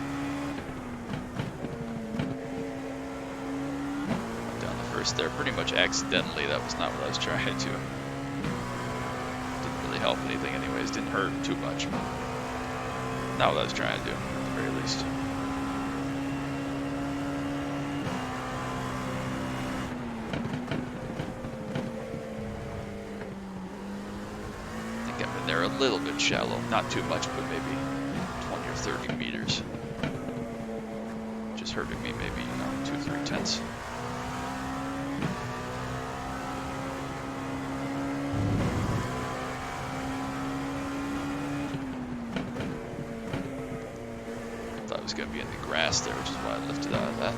Went down the first there pretty much accidentally. That was not what I was trying to. Didn't really help anything anyways. Didn't hurt too much. Not what I was trying to do, at the very least. I think I'm in there a little bit shallow. Not too much, but maybe 20 or 30 meters. Just hurting me maybe, 2-3 tenths. Was going to be in the grass there, which is why I lifted out of that.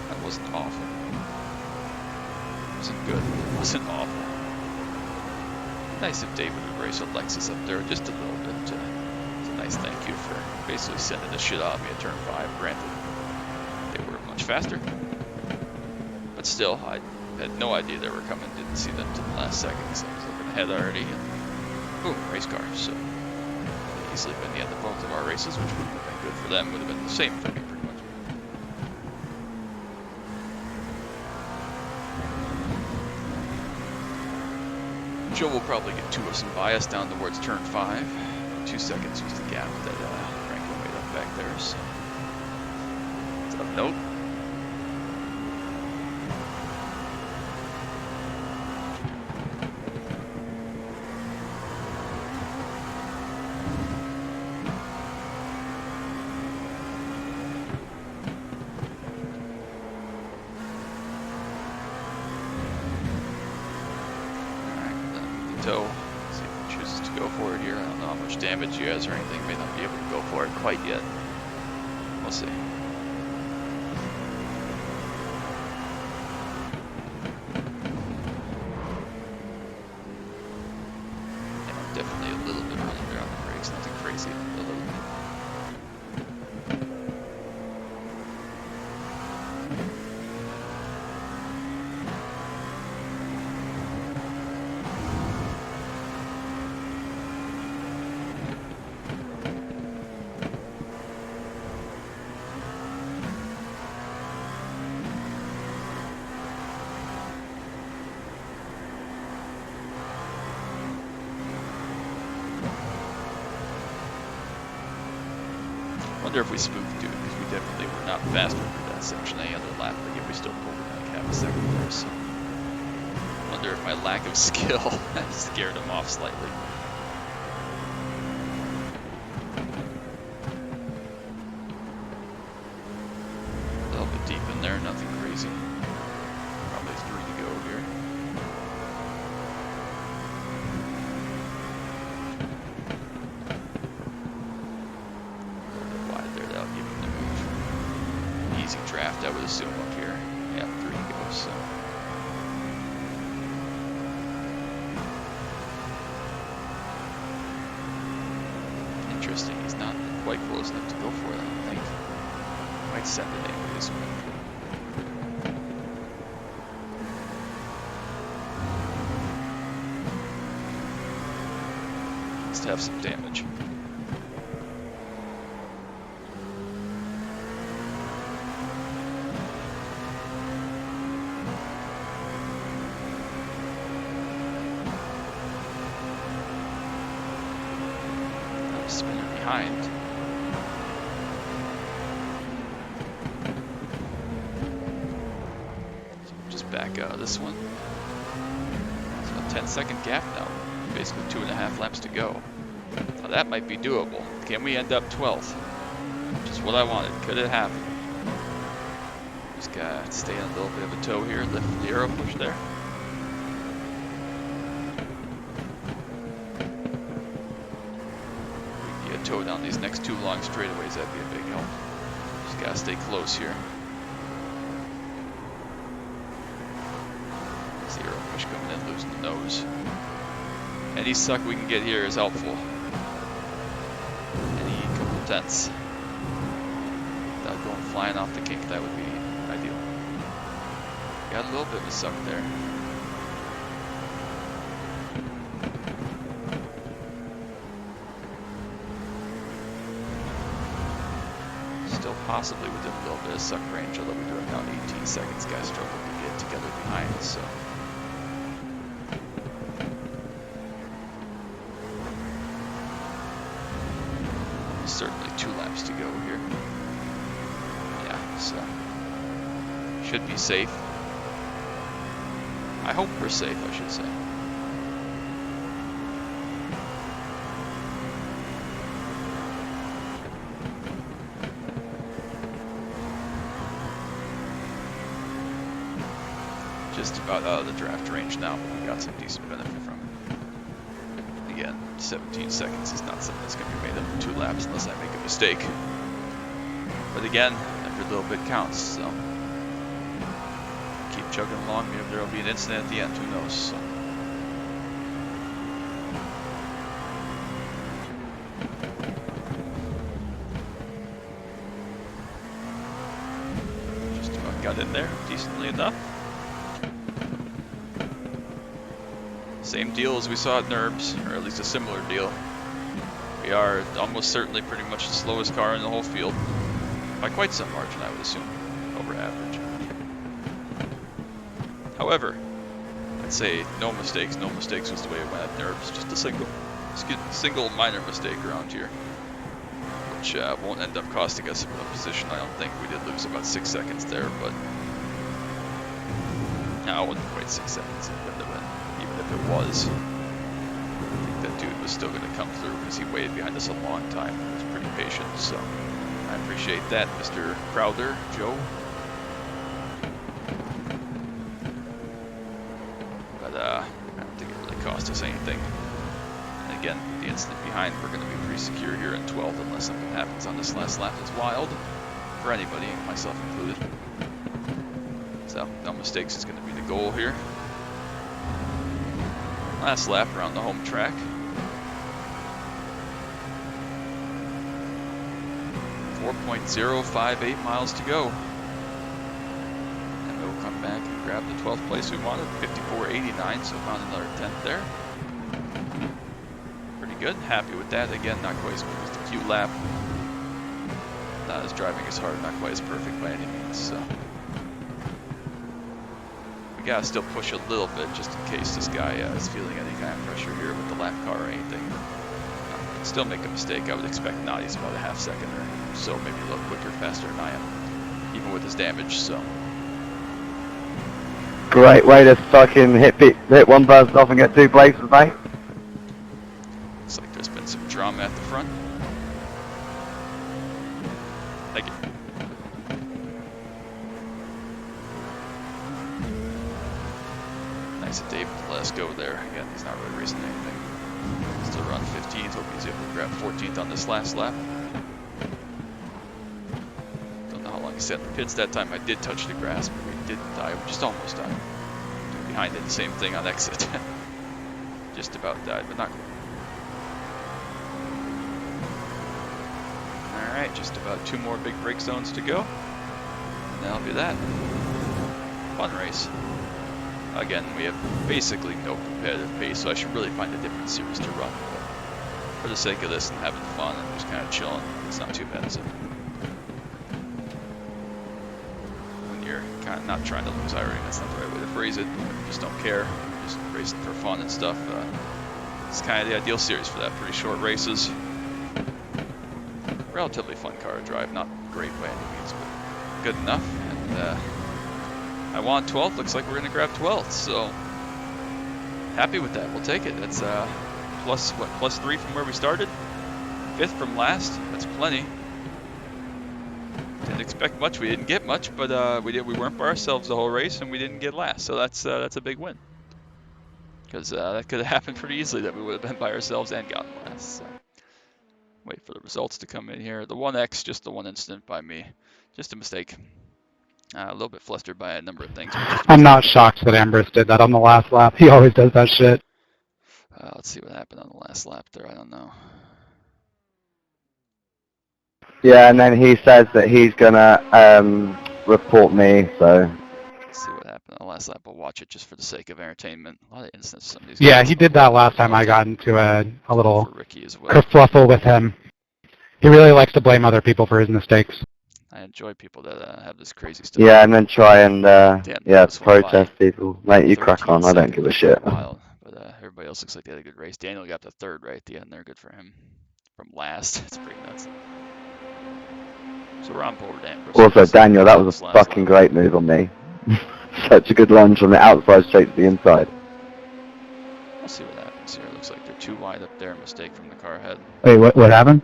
That wasn't awful. It wasn't good. It wasn't awful. Nice if David would race a Lexus up there just a little bit. It's a nice thank you for basically sending the shit out of me at turn 5. Granted, they were much faster. But still, I had no idea they were coming, didn't see them till the last second, so I was looking ahead already, and boom, race car. So, easily been the end of both of our races, which would have been good for them, would have been the same for me, pretty much. Joe will probably get 2 of some bias down towards turn 5. 2 seconds was the gap that Franco made up back there, so. It's a note. So, see if he chooses to go for it here. I don't know how much damage he has or anything. May not be able to go for it quite yet. We'll see. Yeah, definitely a little bit early there on the brakes. Nothing crazy. A little bit. Wonder if we spooked dude, because we definitely were not faster through that section any other lap, but yet we still pulled it like half a second there, so. Wonder if my lack of skill scared him off slightly. assume up here. Yeah, 3 to go, so. Interesting, he's not quite close enough to go for it, I don't think. Might send it anyway this way. Needs to have some damage. Spinning behind. So just back out of this one. So a 10-second gap now. Basically 2.5 laps to go. Now that might be doable. Can we end up 12th? Which is what I wanted. Could it happen? Just gotta stay in a little bit of a tow here. Lift the aero push there. Tow down these next 2 long straightaways, that'd be a big help. Just gotta stay close here. Zero push coming in, losing the nose. Any suck we can get here is helpful. Any couple tenths without going flying off the kink, that would be ideal. Got a little bit of a suck there. Possibly within a little bit of suck range, although we do have now 18 seconds. Guys struggle to get together behind, so. Certainly 2 laps to go here. Yeah, so. Should be safe. I hope we're safe, I should say. Just about out of the draft range now, but we got some decent benefit from it. Again, 17 seconds is not something that's going to be made up in 2 laps unless I make a mistake. But again, every little bit counts, so keep chugging along. Maybe there will be an incident at the end, who knows. So. Just about got in there decently enough. Same deal as we saw at NURBS, or at least a similar deal. We are almost certainly pretty much the slowest car in the whole field. By quite some margin, I would assume, over average. However, I'd say no mistakes. No mistakes was the way it went at NURBS. Just a single minor mistake around here, which won't end up costing us a position. I don't think. We did lose about 6 seconds there, but no, it wasn't quite 6 seconds. It wouldn't have been. Even if it was, I think that dude was still going to come through because he waited behind us a long time. He was pretty patient, so I appreciate that, Mr. Crowder, Joe. But I don't think it really cost us anything. And again, the incident behind, we're going to be pretty secure here in 12th unless something happens on this last lap that's wild for anybody, myself included. So no mistakes is going to be the goal here. Last lap around the home track. 4.058 miles to go. And we'll come back and grab the 12th place we wanted, 54.89, so found another 10th there. Pretty good, happy with that. Again, not quite as good as the Q lap. Not as driving as hard, not quite as perfect by any means, so. We gotta still push a little bit just in case this guy is feeling any kind of pressure here with the lap car or anything. Still make a mistake. I would expect not. He's about a half second or so, maybe a little quicker, faster than I am, even with his damage. So Great way to fucking hit one person off and get 2 places, mate. looks like there's been some drama at the front. Thank you. Nice of David to let us go there. Again, he's not really racing anything. Still around 15th. Hope he's able to grab 14th on this last lap. Don't know how long I said, in the pits that time I did touch the grass, but we didn't die. We just almost died. Behind it, the same thing on exit. Just about died, but not quite. Alright, just about 2 more big break zones to go. And that'll be that. Fun race. Again, we have basically no competitive pace, so I should really find a different series to run. But for the sake of this and having fun and just kind of chilling, it's not too bad, is it? When you're kind of not trying to lose iRacing, that's not the right way to phrase it. You just don't care, you're just racing for fun and stuff. It's kind of the ideal series for that. Pretty short races. Relatively fun car to drive, not great by any means, but good enough. And I won 12th. Looks like we're gonna grab 12th. So happy with that. We'll take it. That's plus 3 from where we started. 5th from last. That's plenty. Didn't expect much. We didn't get much, but we weren't by ourselves the whole race, and we didn't get last. So that's a big win. Because that could have happened pretty easily that we would have been by ourselves and gotten last. So. Wait for the results to come in here. The 1X, just the one incident by me. Just a mistake. A little bit flustered by a number of things. I'm not shocked that Ambrose did that on the last lap. He always does that shit. Let's see what happened on the last lap there. I don't know. Yeah, and then he says that he's gonna report me, so. Let's see what happened on the last lap. We'll watch it just for the sake of entertainment. A lot of instances. Some of these Yeah, guys he did that last time I got into a little for Ricky as well. kerfluffle with him. He really likes to blame other people for his mistakes. I enjoy people that have this crazy stuff. Yeah, and then try and protest people. Mate, you crack on. I don't give a shit. Wild, but everybody else looks like they had a good race. Daniel got to 3rd right at the end there. Good for him. From last, it's pretty nuts. So we're on board, Ambrose. Also, Daniel, that was a fucking great move on me. Such a good lunge from the outside straight to the inside. We'll see what happens here. It looks like they're too wide up there. Mistake from the car ahead. Wait, what happened?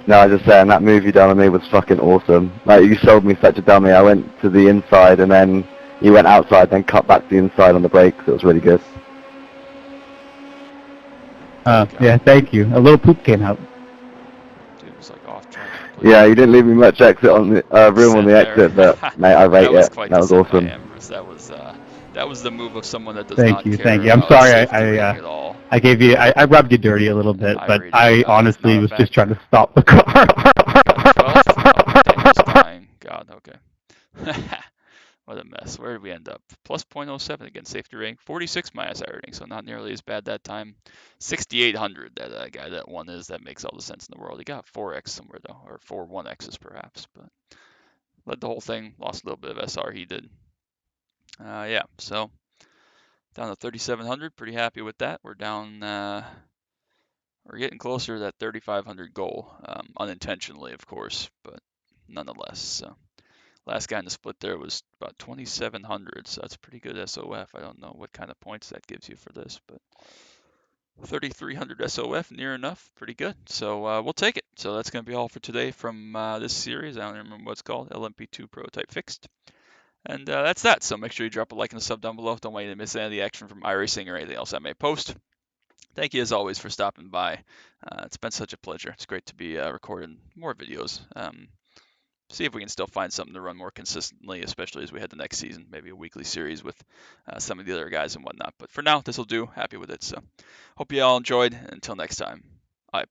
No, I was just saying, that move you done on me was fucking awesome. Like, you sold me such a dummy. I went to the inside and then you went outside, then cut back to the inside on the brakes. It was really good. Yeah, thank you. A little poop came out. Dude was like off track. Yeah, you didn't leave me much exit on the room on the exit, but mate, I rate it. That was awesome. That was the move of someone that does Thank not you, care thank you. I'm about sorry, safety rating at all. I gave you, I rubbed you dirty a little bit, but really I did. honestly No, was back- just trying to stop the car. 12th? Oh, Daniel's dying. God, okay. What a mess. Where did we end up? Plus 0.07 again, safety rating. 46 minus air rating, so not nearly as bad that time. 6,800, that guy that one is. That makes all the sense in the world. He got 4x somewhere, though, or 4 1x's perhaps, but led the whole thing. Lost a little bit of SR, he did. Yeah, so down to 3,700. Pretty happy with that. We're down, we're getting closer to that 3,500 goal, unintentionally, of course, but nonetheless. So last guy in the split there was about 2,700, so that's pretty good SOF. I don't know what kind of points that gives you for this, but 3,300 SOF, near enough, pretty good. So we'll take it. So that's going to be all for today from this series. I don't even remember what it's called, LMP2 Prototype Fixed. And that's that. So make sure you drop a like and a sub down below. Don't want you to miss any of the action from iRacing or anything else I may post. Thank you as always for stopping by. It's been such a pleasure. It's great to be recording more videos. See if we can still find something to run more consistently, especially as we head to next season. Maybe a weekly series with some of the other guys and whatnot. But for now, this will do. Happy with it. So hope you all enjoyed. Until next time, bye.